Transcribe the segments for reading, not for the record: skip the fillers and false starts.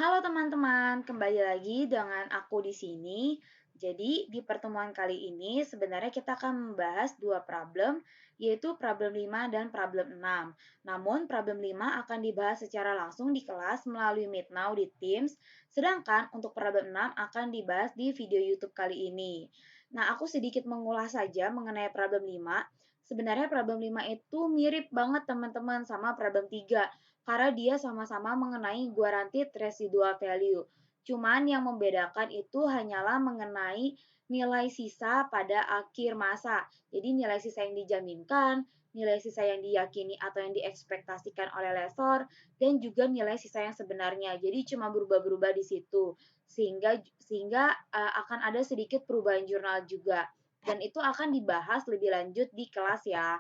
Halo teman-teman, kembali lagi dengan aku di sini. Jadi, di pertemuan kali ini sebenarnya kita akan membahas dua problem, yaitu problem 5 dan problem 6. Namun, problem 5 akan dibahas secara langsung di kelas melalui Meet Now di Teams, sedangkan untuk problem 6 akan dibahas di video YouTube kali ini. Nah, aku sedikit mengulas saja mengenai problem 5. Sebenarnya problem 5 itu mirip banget teman-teman sama problem 3 karena dia sama-sama mengenai guaranteed residual value. Cuman yang membedakan itu hanyalah mengenai nilai sisa pada akhir masa. Jadi nilai sisa yang dijaminkan, nilai sisa yang diyakini atau yang diekspektasikan oleh lesor, dan juga nilai sisa yang sebenarnya. Jadi cuma berubah-berubah di situ. Sehingga akan ada sedikit perubahan jurnal juga. Dan itu akan dibahas lebih lanjut di kelas ya.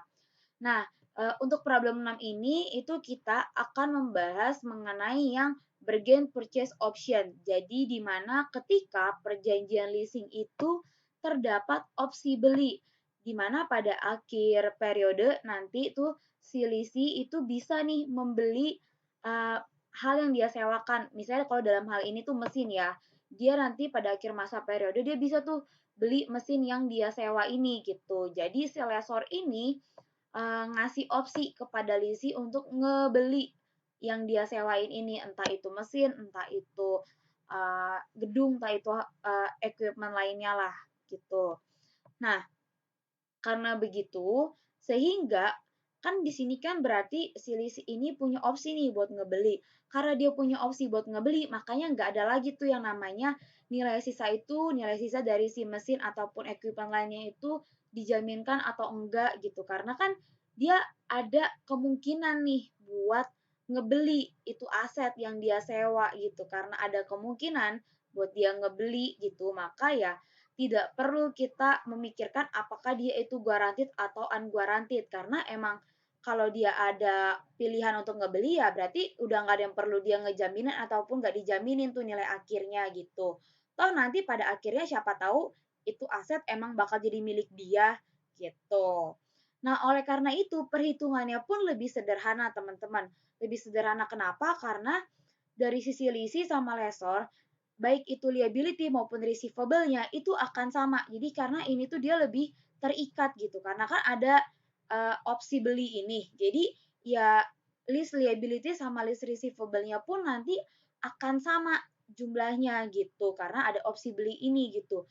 Nah, untuk problem 6 ini itu kita akan membahas mengenai yang bargain purchase option. Jadi di mana ketika perjanjian leasing itu terdapat opsi beli, di mana pada akhir periode nanti tuh si leasing itu bisa nih membeli hal yang dia sewakan. Misalnya kalau dalam hal ini tuh mesin ya, dia nanti pada akhir masa periode dia bisa tuh beli mesin yang dia sewa ini gitu. Jadi si lessor ini ngasih opsi kepada Lizzy untuk ngebeli yang dia sewain ini, entah itu mesin, entah itu gedung, entah itu equipment lainnya lah gitu. Nah, karena begitu, sehingga kan di sini kan berarti si Lizzy ini punya opsi nih buat ngebeli. Karena dia punya opsi buat ngebeli, makanya nggak ada lagi tuh yang namanya nilai sisa itu, nilai sisa dari si mesin ataupun equipment lainnya itu dijaminkan atau enggak gitu. Karena kan dia ada kemungkinan nih buat ngebeli itu aset yang dia sewa gitu. Karena ada kemungkinan buat dia ngebeli gitu, maka ya tidak perlu kita memikirkan apakah dia itu guaranteed atau unguaranteed karena emang kalau dia ada pilihan untuk ngebeli ya berarti udah nggak ada yang perlu dia ngejaminin ataupun nggak dijaminin tuh nilai akhirnya gitu. Toh nanti pada akhirnya siapa tahu itu aset emang bakal jadi milik dia gitu. Nah, oleh karena itu perhitungannya pun lebih sederhana teman-teman. Lebih sederhana kenapa? Karena dari sisi leasing sama lessor baik itu liability maupun receivable-nya itu akan sama. Jadi karena ini tuh dia lebih terikat gitu. Karena kan ada opsi beli ini. Jadi ya list liability sama list receivable-nya pun nanti akan sama jumlahnya gitu. Karena ada opsi beli ini gitu.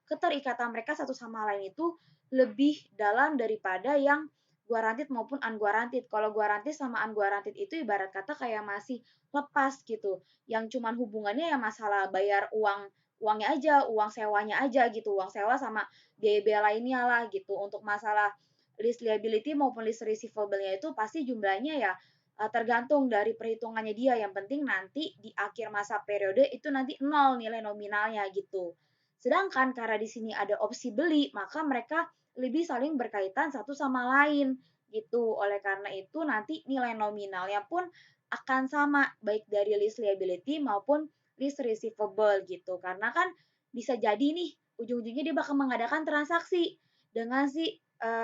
Keterikatan mereka satu sama lain itu lebih dalam daripada yang guaranteed maupun unguaranteed. Kalau guaranteed sama unguaranteed itu ibarat kata kayak masih lepas gitu yang cuman hubungannya ya masalah bayar uangnya aja, uang sewanya aja gitu, uang sewa sama biaya-biaya lainnya lah gitu. Untuk masalah list liability maupun list receivable-nya itu pasti jumlahnya ya tergantung dari perhitungannya dia. Yang penting nanti di akhir masa periode itu nanti nol nilai nominalnya gitu. Sedangkan karena di sini ada opsi beli, maka mereka lebih saling berkaitan satu sama lain gitu. Oleh karena itu nanti nilai nominalnya pun akan sama baik dari list liability maupun list receivable gitu. Karena kan bisa jadi nih ujung-ujungnya dia bakal mengadakan transaksi dengan si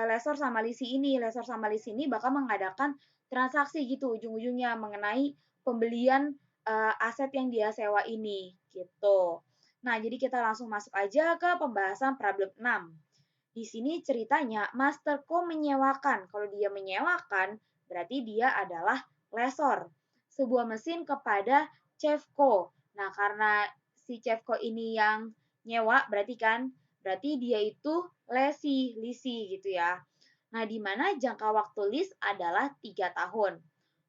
lessor sama lisi ini. Lessor sama lisi ini bakal mengadakan transaksi gitu ujung-ujungnya mengenai pembelian aset yang dia sewa ini gitu. Nah, jadi kita langsung masuk aja ke pembahasan problem 6. Di sini ceritanya Master Co menyewakan. Kalau dia menyewakan, berarti dia adalah lessor. Sebuah mesin kepada Chefco. Nah, karena si Chefco ini yang nyewa, berarti dia itu lisi gitu ya. Nah, di mana jangka waktu lease adalah 3 tahun.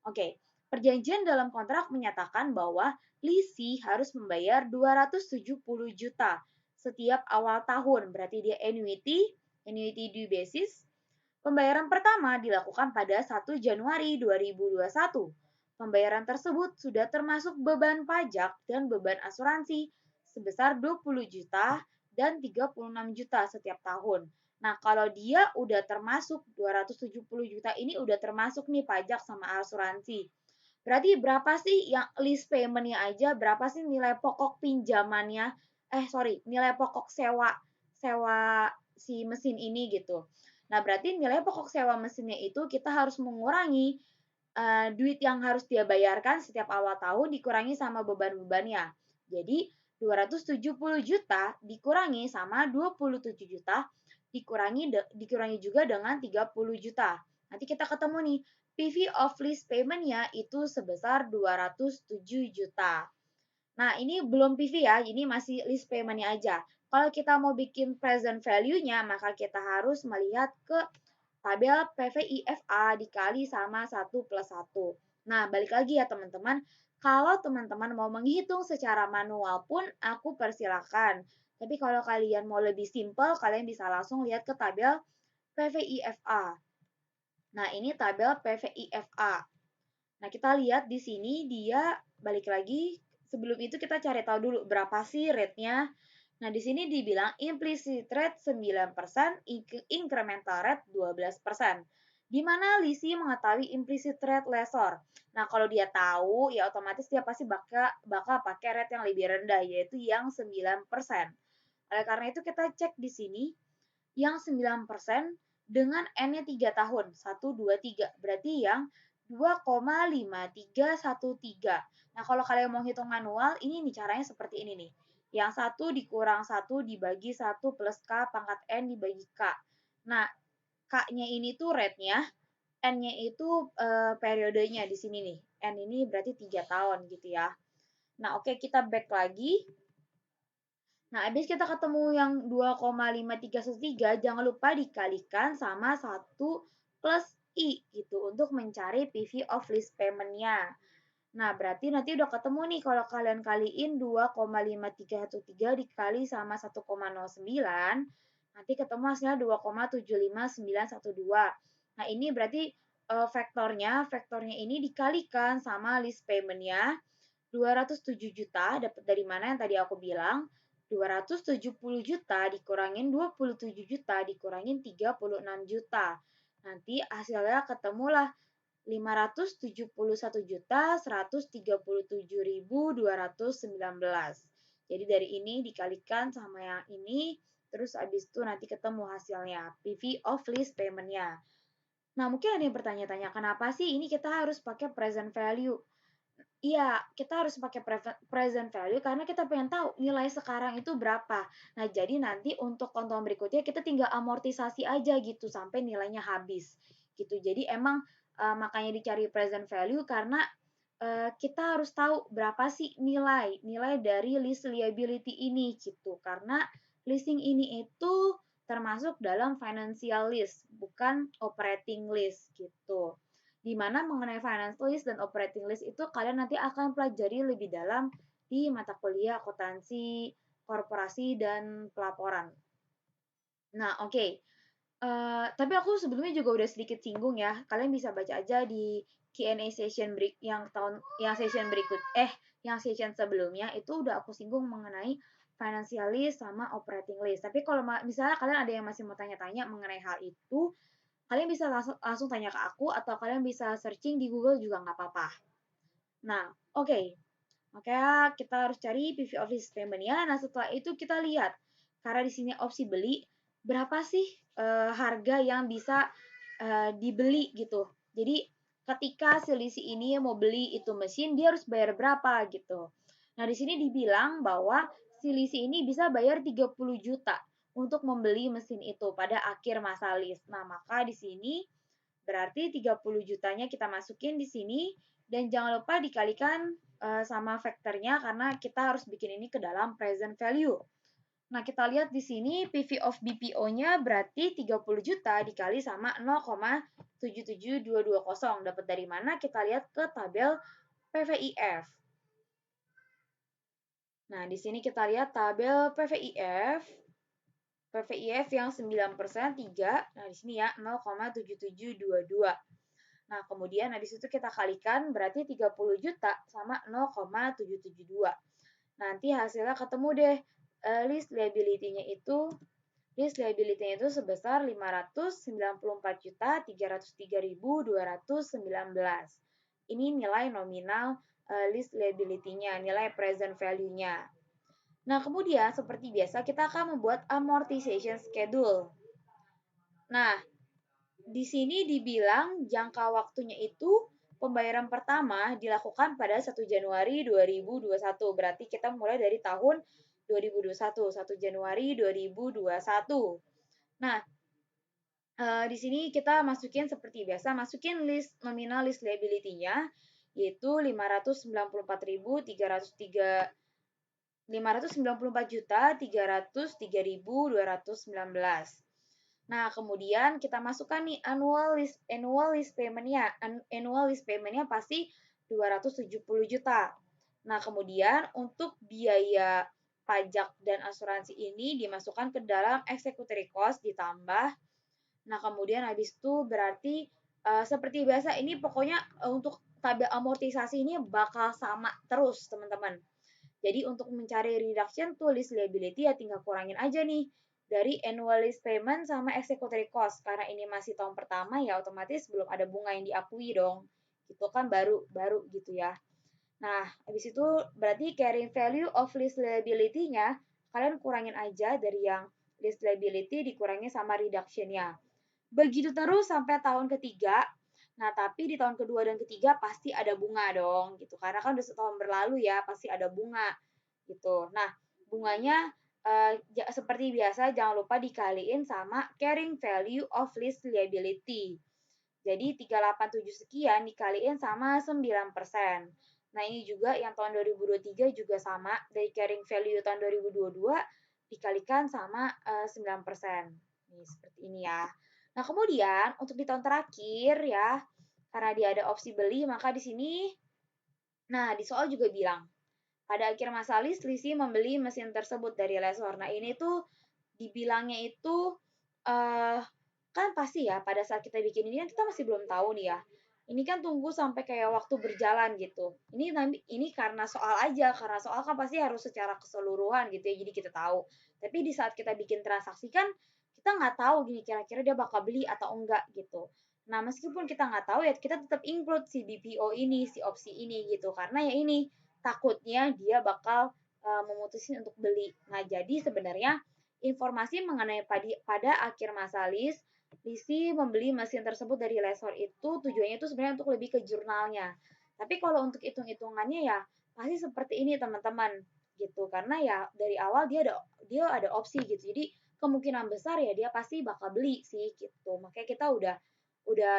Oke, perjanjian dalam kontrak menyatakan bahwa lisi harus membayar 270 juta setiap awal tahun. Berarti dia annuity due basis. Pembayaran pertama dilakukan pada 1 Januari 2021. Pembayaran tersebut sudah termasuk beban pajak dan beban asuransi sebesar 20 juta dan 36 juta setiap tahun. Nah, kalau dia udah termasuk 270 juta ini udah termasuk nih pajak sama asuransi. Berarti berapa sih yang list payment-nya aja, berapa sih nilai pokok pinjamannya? Nilai pokok sewa sewa si mesin ini gitu. Nah, berarti nilai pokok sewa mesinnya itu kita harus mengurangi duit yang harus dia bayarkan setiap awal tahun dikurangi sama beban-bebannya. Jadi 270 juta dikurangi sama 27 juta dikurangi juga dengan 30 juta. Nanti kita ketemu nih, PV of lease payment-nya itu sebesar 207 juta. Nah, ini belum PV ya, ini masih lease payment-nya aja. Kalau kita mau bikin present value-nya, maka kita harus melihat ke tabel PVIFA dikali sama 1 plus 1. Nah, balik lagi ya teman-teman. Kalau teman-teman mau menghitung secara manual pun, aku persilakan. Tapi kalau kalian mau lebih simple, kalian bisa langsung lihat ke tabel PVIFA. Nah, ini tabel PVIFA. Nah, kita lihat di sini dia balik lagi. Sebelum itu kita cari tahu dulu berapa sih rate-nya. Nah, di sini dibilang implicit rate 9%, incremental rate 12%. Di mana Lisi mengetahui implicit rate lessor? Nah, kalau dia tahu, ya otomatis dia pasti bakal pakai rate yang lebih rendah, yaitu yang 9%. Oleh karena itu kita cek di sini, yang 9% dengan N-nya 3 tahun, 1, 2, 3. Berarti yang 2,5313. Nah, kalau kalian mau hitung manual, ini nih caranya seperti ini nih. Yang 1 dikurang 1 dibagi 1 plus K pangkat N dibagi K. Nah, K-nya ini tuh rate-nya, N-nya itu periodenya di sini nih. N ini berarti 3 tahun gitu ya. Nah, oke, kita back lagi. Nah, habis kita ketemu yang 2,5313, jangan lupa dikalikan sama 1 plus I gitu untuk mencari PV of lease payment-nya. Nah, berarti nanti udah ketemu nih kalau kalian kaliin 2,5313 dikali sama 1,09, nanti ketemu hasilnya 2,75912. Nah, ini berarti vektornya ini dikalikan sama lease payment-nya 207 juta, dapat dari mana yang tadi aku bilang? 270 juta dikurangin 27 juta dikurangin 36 juta. Nanti hasilnya ketemulah 571 juta 137.219. Jadi dari ini dikalikan sama yang ini, terus habis itu nanti ketemu hasilnya, PV of lease payment-nya. Nah, mungkin ada yang bertanya-tanya, kenapa sih ini kita harus pakai present value? Iya, kita harus pakai present value karena kita pengen tahu nilai sekarang itu berapa. Nah, jadi nanti untuk konten berikutnya kita tinggal amortisasi aja gitu sampai nilainya habis. Gitu. Jadi emang makanya dicari present value karena kita harus tahu berapa sih nilai dari lease liability ini gitu. Karena leasing ini itu termasuk dalam financial lease, bukan operating lease gitu. Di mana mengenai finance lease dan operating lease itu kalian nanti akan pelajari lebih dalam di mata kuliah akuntansi, korporasi, dan pelaporan. Nah, oke. Tapi aku sebelumnya juga udah sedikit singgung ya. Kalian bisa baca aja di Q&A session yang session sebelumnya itu udah aku singgung mengenai financial list sama operating list. Tapi kalau misalnya kalian ada yang masih mau tanya-tanya mengenai hal itu, kalian bisa langsung tanya ke aku atau kalian bisa searching di Google juga nggak apa-apa. Nah, oke. Maka kita harus cari PV of lease payment-nya. Nah, setelah itu kita lihat. Karena di sini opsi beli, berapa sih harga yang bisa dibeli gitu. Jadi, ketika selisih ini mau beli itu mesin, dia harus bayar berapa gitu. Nah, di sini dibilang bahwa selisih ini bisa bayar 30 juta untuk membeli mesin itu pada akhir masa lease. Nah, maka di sini berarti 30 jutanya kita masukin di sini dan jangan lupa dikalikan sama vektornya karena kita harus bikin ini ke dalam present value. Nah, kita lihat di sini PV of BPO-nya berarti 30 juta dikali sama 0,77220. Dapat dari mana? Kita lihat ke tabel PVIF. Nah, di sini kita lihat tabel PVIF. PVIF yang 9% 3. Nah, di sini ya 0,7722. Nah, kemudian habis itu kita kalikan berarti 30 juta sama 0,772. Nanti hasilnya ketemu deh list liability-nya itu sebesar 594.303.219. Ini nilai nominal list liability-nya, nilai present value-nya. Nah, kemudian seperti biasa kita akan membuat amortization schedule. Nah, di sini dibilang jangka waktunya itu pembayaran pertama dilakukan pada 1 Januari 2021. Berarti kita mulai dari tahun 2021, 1 Januari 2021. Nah, di sini kita masukin seperti biasa, masukin list nominal list liability-nya, yaitu 594.303.219. Nah, kemudian kita masukkan nih annual list payment-nya. Annual list payment-nya pasti 270 juta. Nah, kemudian untuk biaya pajak dan asuransi ini dimasukkan ke dalam executory cost ditambah. Nah, kemudian habis itu berarti seperti biasa ini pokoknya untuk tabel amortisasi ini bakal sama terus, teman-teman. Jadi untuk mencari reduction to list liability ya tinggal kurangin aja nih dari annual list payment sama executory cost. Karena ini masih tahun pertama ya otomatis belum ada bunga yang diakui dong. Itu kan baru gitu ya. Nah, habis itu berarti carrying value of list liability-nya kalian kurangin aja dari yang list liability dikurangi sama reduction-nya. Begitu terus sampai tahun ketiga. Nah, tapi di tahun kedua dan ketiga pasti ada bunga dong gitu. Karena kan udah setahun berlalu ya, pasti ada bunga gitu. Nah, bunganya seperti biasa jangan lupa dikaliin sama carrying value of lease liability. Jadi 387 sekian dikaliin sama 9%. Nah, ini juga yang tahun 2023 juga sama, dari carrying value tahun 2022 dikalikan sama 9%. Nih, seperti ini ya. Nah, kemudian untuk di tahun terakhir ya, karena dia ada opsi beli, maka di sini, nah di soal juga bilang, pada akhir masa lease, Lisi membeli mesin tersebut dari lessor. Nah, ini tuh dibilangnya itu uh, kan pasti ya pada saat kita bikin ini kan kita masih belum tahu nih ya. Ini kan tunggu sampai kayak waktu berjalan gitu. Ini karena soal aja, karena soal kan pasti harus secara keseluruhan gitu ya. Jadi kita tahu. Tapi di saat kita bikin transaksi kan kita nggak tahu gini kira-kira dia bakal beli atau enggak gitu. Nah, meskipun kita nggak tahu ya kita tetap include si BPO ini, si opsi ini gitu. Karena ya ini takutnya dia bakal memutusin untuk beli. Nah, jadi sebenarnya informasi mengenai pada akhir masa lease, Lisi membeli mesin tersebut dari lessor itu tujuannya itu sebenarnya untuk lebih ke jurnalnya. Tapi kalau untuk hitung-hitungannya ya pasti seperti ini teman-teman gitu. Karena ya dari awal dia ada opsi gitu. Jadi kemungkinan besar ya dia pasti bakal beli sih gitu. Makanya kita udah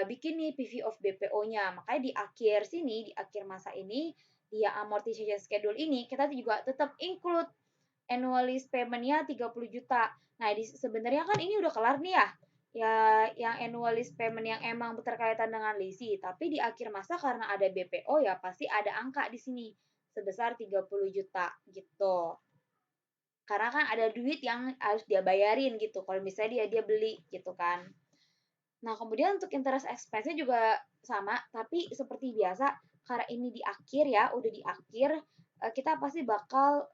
bikin nih PV of BPO-nya. Makanya di akhir sini, di akhir masa ini, dia amortization schedule ini, kita juga tetap include annual lease payment-nya 30 juta. Nah, sebenarnya kan ini udah kelar nih ya. Ya, yang annual lease payment yang emang berkaitan dengan leasing, tapi di akhir masa karena ada BPO ya pasti ada angka di sini sebesar 30 juta gitu. Karena kan ada duit yang harus dia bayarin gitu kalau misalnya dia beli gitu kan. Nah, kemudian untuk interest expense-nya juga sama, tapi seperti biasa karena ini di akhir ya, udah di akhir, kita pasti bakal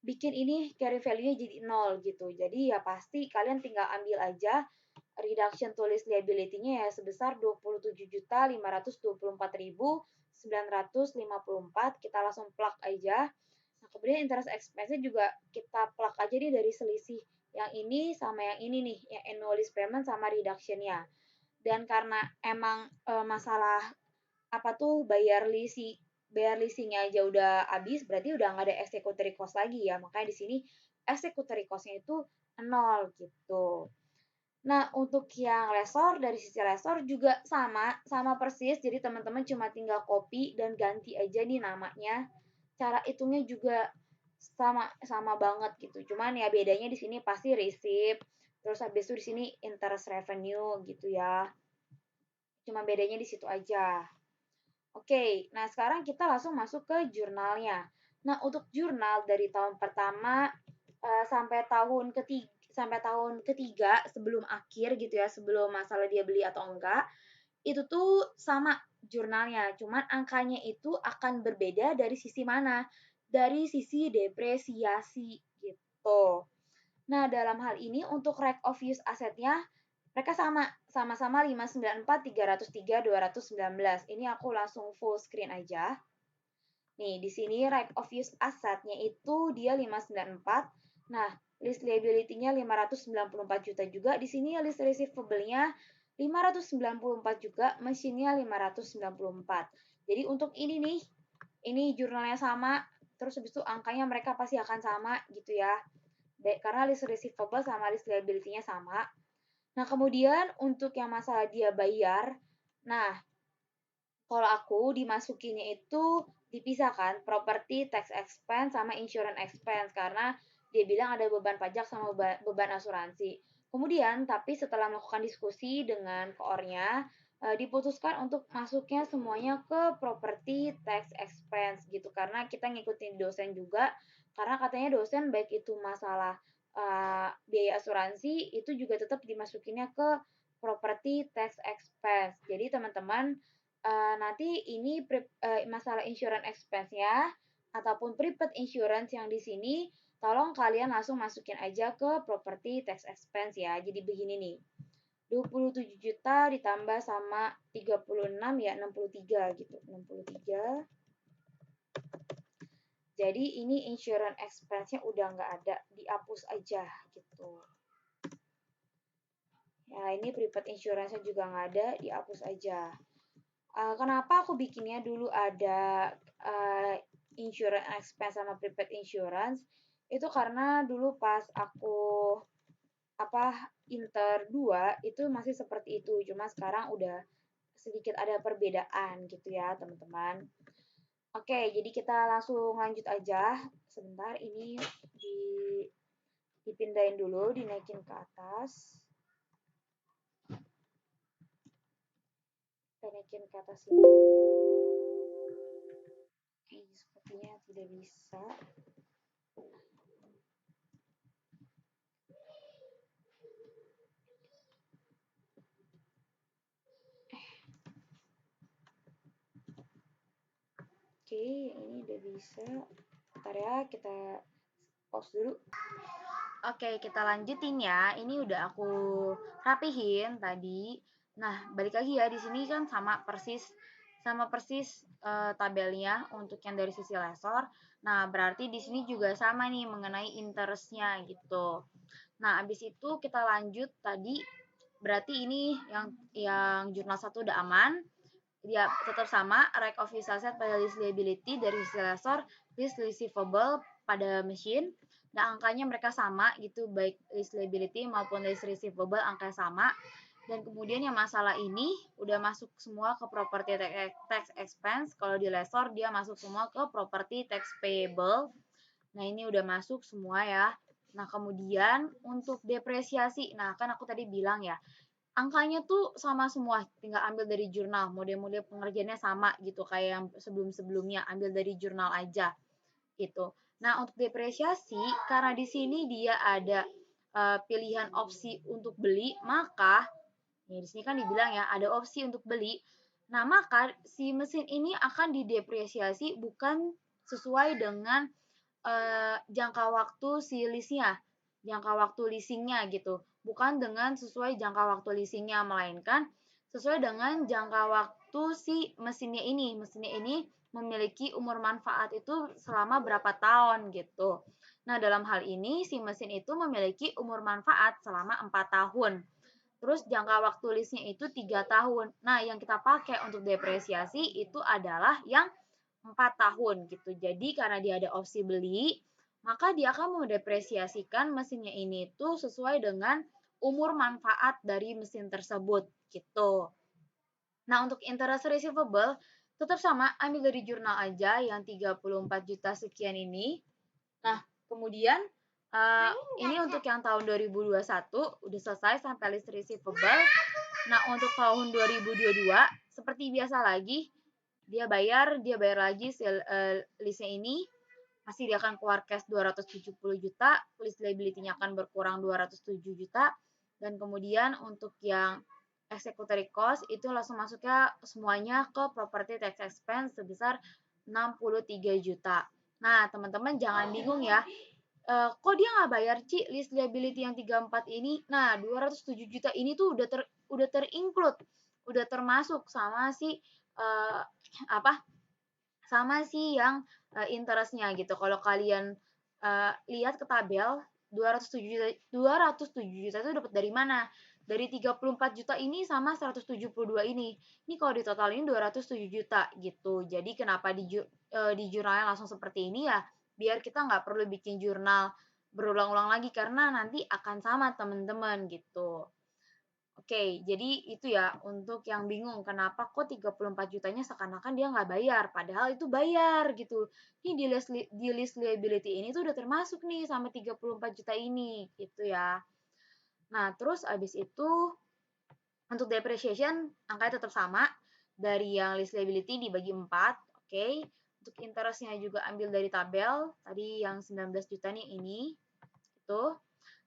bikin ini carry value-nya jadi 0 gitu. Jadi ya pasti kalian tinggal ambil aja reduction to list liability-nya ya sebesar 27.524.954. Kita langsung plug aja. Nah, kemudian interest expense-nya juga kita plug aja nih dari selisih yang ini sama yang ini nih, yang annual list payment sama reduction-nya. Dan karena emang masalah apa tuh bayar leasingnya aja udah habis, berarti udah nggak ada executory cost lagi ya. Makanya di sini executory cost-nya itu 0 gitu. Nah, untuk yang lessor, dari sisi lessor juga sama persis. Jadi teman-teman cuma tinggal copy dan ganti aja nih namanya. Cara hitungnya juga sama banget gitu. Cuman ya bedanya di sini pasti receipt, terus habis itu di sini interest revenue gitu ya. Cuma bedanya di situ aja. Oke, nah sekarang kita langsung masuk ke jurnalnya. Nah, untuk jurnal dari tahun pertama sampai tahun ketiga sebelum akhir gitu ya, sebelum masalah dia beli atau enggak, itu tuh sama jurnalnya, cuman angkanya itu akan berbeda dari sisi mana? Dari sisi depresiasi gitu. Nah, dalam hal ini untuk right of use asetnya mereka sama-sama 594.303.219. Ini aku langsung full screen aja. Nih, di sini right of use asetnya itu dia 594. Nah, list liability-nya 594 juta juga. Di sini list receivable-nya 594 juga mesinnya 594. Jadi untuk ini nih, ini jurnalnya sama, terus habis itu angkanya mereka pasti akan sama gitu ya. Karena list receivable sama list liability-nya sama. Nah, kemudian untuk yang masalah dia bayar, nah kalau aku dimasukinnya itu dipisahkan property tax expense sama insurance expense karena dia bilang ada beban pajak sama beban asuransi. Kemudian, tapi setelah melakukan diskusi dengan koornya, diputuskan untuk masuknya semuanya ke property tax expense gitu karena kita ngikutin dosen juga karena katanya dosen baik itu masalah biaya asuransi itu juga tetap dimasukinnya ke property tax expense. Jadi teman-teman nanti ini masalah insurance expense-nya ataupun prepaid insurance yang di sini, tolong kalian langsung masukin aja ke property tax expense ya. Jadi begini nih, 27 juta ditambah sama 36 ya 63 gitu. 63. Jadi ini insurance expense-nya udah nggak ada, dihapus aja gitu. Ya ini prepaid insurance-nya juga nggak ada, dihapus aja. Kenapa aku bikinnya dulu ada insurance expense sama prepaid insurance itu karena dulu pas aku inter 2 itu masih seperti itu cuma sekarang udah sedikit ada perbedaan gitu ya teman-teman. Oke, jadi kita langsung lanjut aja. Sebentar ini di dipindahin dulu, dinaikin ke atas. Kita naikin ke atas ini. Sepertinya tidak bisa. Oke, ini udah bisa. Bentar ya, kita pause dulu. Oke, kita lanjutin ya. Ini udah aku rapihin tadi. Nah, balik lagi ya. Di sini kan sama persis tabelnya untuk yang dari sisi lesor. Nah, berarti di sini juga sama nih mengenai interestnya gitu. Nah, habis itu kita lanjut tadi. Berarti ini yang jurnal 1 udah aman. Dia tetap sama, right of use asset pada list liability dari sisi lesor, list receivable pada mesin. Nah, angkanya mereka sama gitu, baik list liability maupun list receivable angkanya sama. Dan kemudian yang masalah ini udah masuk semua ke property tax expense. Kalau di lesor dia masuk semua ke property tax payable. Nah, ini udah masuk semua ya. Nah, kemudian untuk depresiasi. Nah, kan aku tadi bilang ya, angkanya tuh sama semua, tinggal ambil dari jurnal, model-model pengerjaannya sama gitu kayak yang sebelum-sebelumnya, ambil dari jurnal aja gitu. Nah, untuk depresiasi karena di sini dia ada pilihan opsi untuk beli, maka ya di sini kan dibilang ya ada opsi untuk beli. Nah, maka si mesin ini akan didepresiasi bukan sesuai dengan jangka waktu si lease-nya, jangka waktu leasingnya gitu. Bukan dengan sesuai jangka waktu leasingnya, melainkan sesuai dengan jangka waktu si mesinnya ini. Mesinnya ini memiliki umur manfaat itu selama berapa tahun gitu. Nah, dalam hal ini si mesin itu memiliki umur manfaat selama 4 tahun. Terus jangka waktu lease-nya itu 3 tahun. Nah, yang kita pakai untuk depresiasi itu adalah yang 4 tahun gitu. Jadi karena dia ada opsi beli, maka dia akan mendepresiasikan mesinnya ini tuh sesuai dengan umur manfaat dari mesin tersebut gitu. Nah, untuk interest receivable tetap sama, ambil dari jurnal aja yang 34 juta sekian ini. Nah, kemudian ini untuk yang tahun 2021 udah selesai sampai list receivable. Nah, untuk tahun 2022 seperti biasa lagi dia bayar lagi listnya ini pasti dia akan keluar cash 270 juta, list liability-nya akan berkurang 207 juta, dan kemudian untuk yang executory cost itu langsung masuknya semuanya ke property tax expense sebesar 63 juta. Nah, teman-teman jangan bingung ya, kok dia nggak bayar Ci list liability yang 34 ini? Nah, 207 juta ini tuh udah terinclude, udah termasuk sama si sama sih yang interestnya gitu. Kalau kalian lihat ke tabel 207 juta itu dapat dari mana? dari 34 juta ini sama 172 ini. Ini kalau ditotalin 207 juta gitu. Jadi kenapa di jurnalnya langsung seperti ini ya, biar kita nggak perlu bikin jurnal berulang-ulang lagi karena nanti akan sama teman-teman gitu. Oke, jadi itu ya untuk yang bingung kenapa kok 34 jutanya seakan-akan dia nggak bayar, padahal itu bayar gitu. Ini di list liability ini tuh udah termasuk nih sama 34 juta ini gitu ya. Nah, terus abis itu untuk depreciation angkanya tetap sama dari yang list liability dibagi 4, oke. Untuk interestnya juga ambil dari tabel, tadi yang 19 juta nih ini, itu.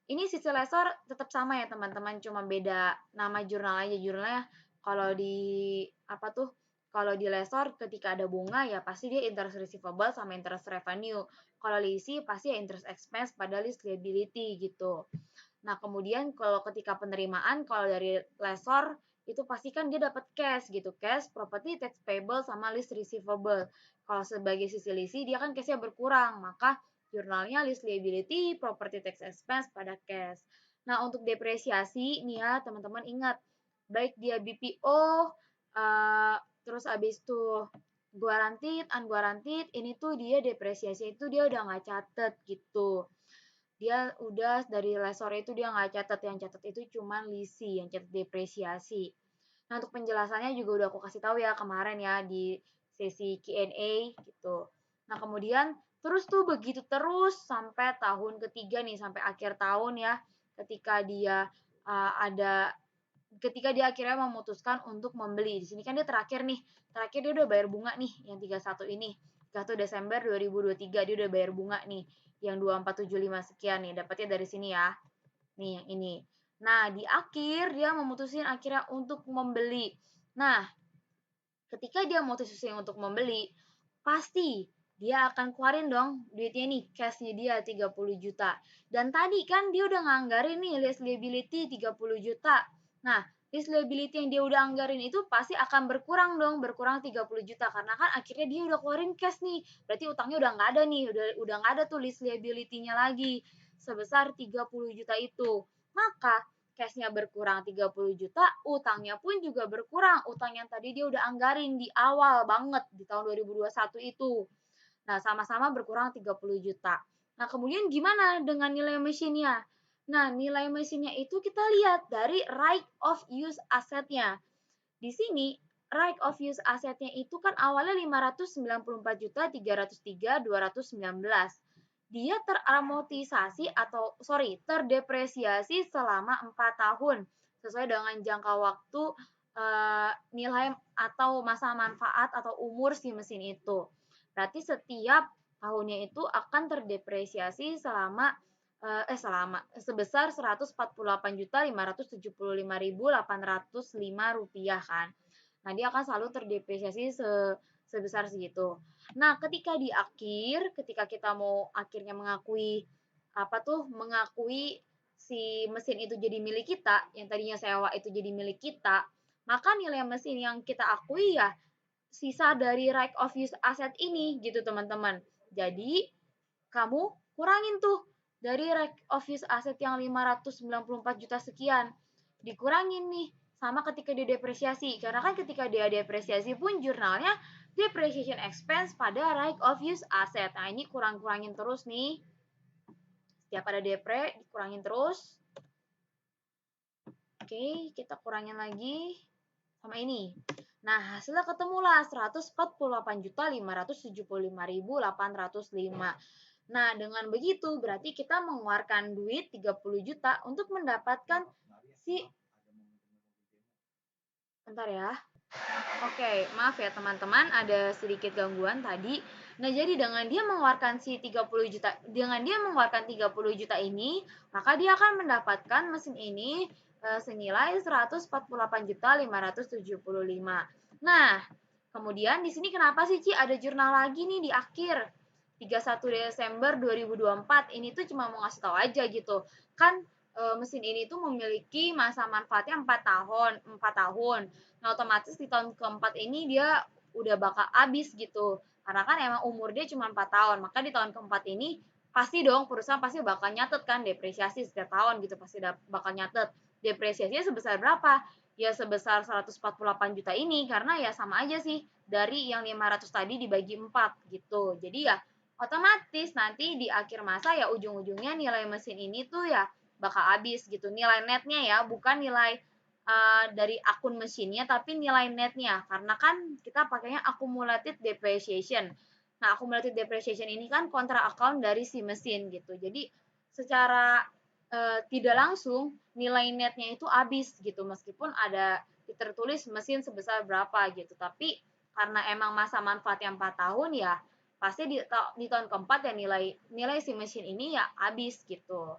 Ini sisi lesor tetap sama ya teman-teman, cuma beda nama jurnal aja. Jurnalnya kalau di apa tuh? Kalau di lesor ketika ada bunga ya pasti dia interest receivable sama interest revenue. Kalau leasing pasti ya interest expense pada list liability gitu. Nah, kemudian kalau ketika penerimaan, kalau dari lesor, itu pasti kan dia dapat cash gitu. Cash, property tax payable, sama list receivable. Kalau sebagai sisi leasing, dia kan cashnya berkurang. Maka jurnalnya list liability, property tax expense pada cash. Nah, untuk depresiasi, nih ya teman-teman ingat. Baik dia BPO, terus abis itu guaranteed, unguaranteed, ini tuh dia depresiasi itu dia udah nggak catet gitu. Dia udah dari lesor itu dia nggak catat, yang catat itu cuma lisi, yang catat depresiasi. Nah, untuk penjelasannya juga udah aku kasih tahu ya kemarin ya di sesi Q&A gitu. Nah, kemudian terus tuh begitu terus sampai tahun ketiga nih, sampai akhir tahun ya, ketika dia ada ketika dia akhirnya memutuskan untuk membeli. Di sini kan dia terakhir nih, terakhir dia udah bayar bunga nih yang 31 ini. 1 Desember 2023 dia udah bayar bunga nih yang 2475 sekian nih, dapatnya dari sini ya. Nih yang ini. Nah, di akhir dia memutuskan akhirnya untuk membeli. Nah, ketika dia memutuskan untuk membeli, pasti dia akan keluarin dong duitnya nih, cashnya dia 30 juta. Dan tadi kan dia udah nganggarin nih list liability 30 juta. Nah, list liability yang dia udah anggarin itu pasti akan berkurang dong, berkurang 30 juta. Karena kan akhirnya dia udah keluarin cash nih. Berarti utangnya udah nggak ada nih, udah nggak ada tuh list liability-nya lagi. Sebesar 30 juta itu. Maka cashnya berkurang 30 juta, utangnya pun juga berkurang. Utang yang tadi dia udah anggarin di awal banget di tahun 2021 itu. Nah, sama-sama berkurang 30 juta. Nah, kemudian gimana dengan nilai mesinnya? Nah, nilai mesinnya itu kita lihat dari right of use assetnya. Di sini right of use assetnya itu kan awalnya 594 juta 303 219. Dia teramortisasi atau terdepresiasi selama 4 tahun sesuai dengan jangka waktu nilai atau masa manfaat atau umur si mesin itu. Berarti setiap tahunnya itu akan terdepresiasi sebesar 148.575.805 rupiah kan. Nah, dia akan selalu terdepresiasi sebesar segitu. Nah, ketika kita mau akhirnya mengakui si mesin itu jadi milik kita, yang tadinya sewa itu jadi milik kita, maka nilai mesin yang kita akui ya sisa dari right of use asset ini gitu teman-teman. Jadi kamu kurangin tuh dari right of use asset yang 594 juta sekian. Dikurangin nih sama ketika dia depresiasi. Karena kan ketika dia depresiasi pun jurnalnya depreciation expense pada right of use asset. Nah, ini kurang-kurangin terus nih. Setiap ada depre, dikurangin terus. Oke, kita kurangin lagi sama ini. Nah, hasilnya ketemulah 148.575.805. Nah, dengan begitu berarti kita mengeluarkan duit 30 juta untuk mendapatkan si bentar ya. Oke, maaf ya teman-teman, ada sedikit gangguan tadi. Nah, jadi dengan dia mengeluarkan 30 juta ini, maka dia akan mendapatkan mesin ini senilai 148.575. Nah, kemudian di sini kenapa sih Ci ada jurnal lagi nih di akhir 31 Desember 2024? Ini tuh cuma mau ngasih tahu aja gitu. Kan mesin ini tuh memiliki masa manfaatnya 4 tahun, 4 tahun. Nah, otomatis di tahun keempat ini dia udah bakal habis gitu. Karena kan emang umur dia cuma 4 tahun. Maka di tahun keempat ini pasti dong perusahaan pasti bakal nyatet kan depresiasi setiap tahun gitu pasti bakal nyatet depresiasinya sebesar berapa? Ya sebesar 148 juta ini, karena ya sama aja sih dari yang 500 tadi dibagi 4 gitu. Jadi ya otomatis nanti di akhir masa ya ujung-ujungnya nilai mesin ini tuh ya bakal habis gitu. Nilai netnya ya, bukan nilai dari akun mesinnya tapi nilai netnya. Karena kan kita pakainya accumulated depreciation. Nah, accumulated depreciation ini kan kontra account dari si mesin gitu. Jadi secara tidak langsung nilai netnya itu habis gitu meskipun ada tertulis mesin sebesar berapa gitu, tapi karena emang masa manfaatnya 4 tahun ya pasti di tahun keempat ya nilai nilai si mesin ini ya habis gitu.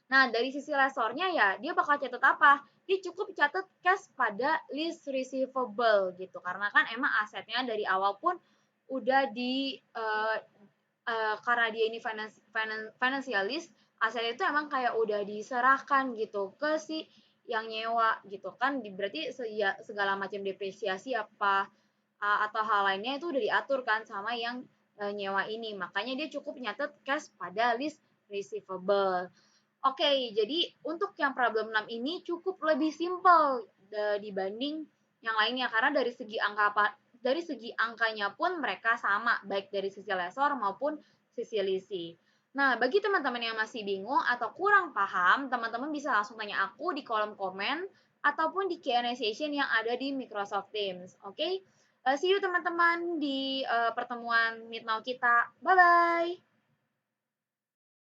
Nah, dari sisi lesornya ya dia bakal catat apa? Dia cukup catat cash pada list receivable gitu karena kan emang asetnya dari awal pun udah karena dia ini financialist, aset itu emang kayak udah diserahkan gitu ke si yang nyewa gitu kan, berarti ya, segala macam depresiasi apa atau hal lainnya itu udah diatur kan sama yang nyewa ini, makanya dia cukup nyatet cash pada list receivable. Oke, jadi untuk yang problem 6 ini cukup lebih simple dibanding yang lainnya karena dari segi angkanya pun mereka sama baik dari sisi lesor maupun sisi lisi. Nah, bagi teman-teman yang masih bingung atau kurang paham, teman-teman bisa langsung tanya aku di kolom komen ataupun di Q&A session yang ada di Microsoft Teams. Oke? See you teman-teman di pertemuan Meet Now kita. Bye bye.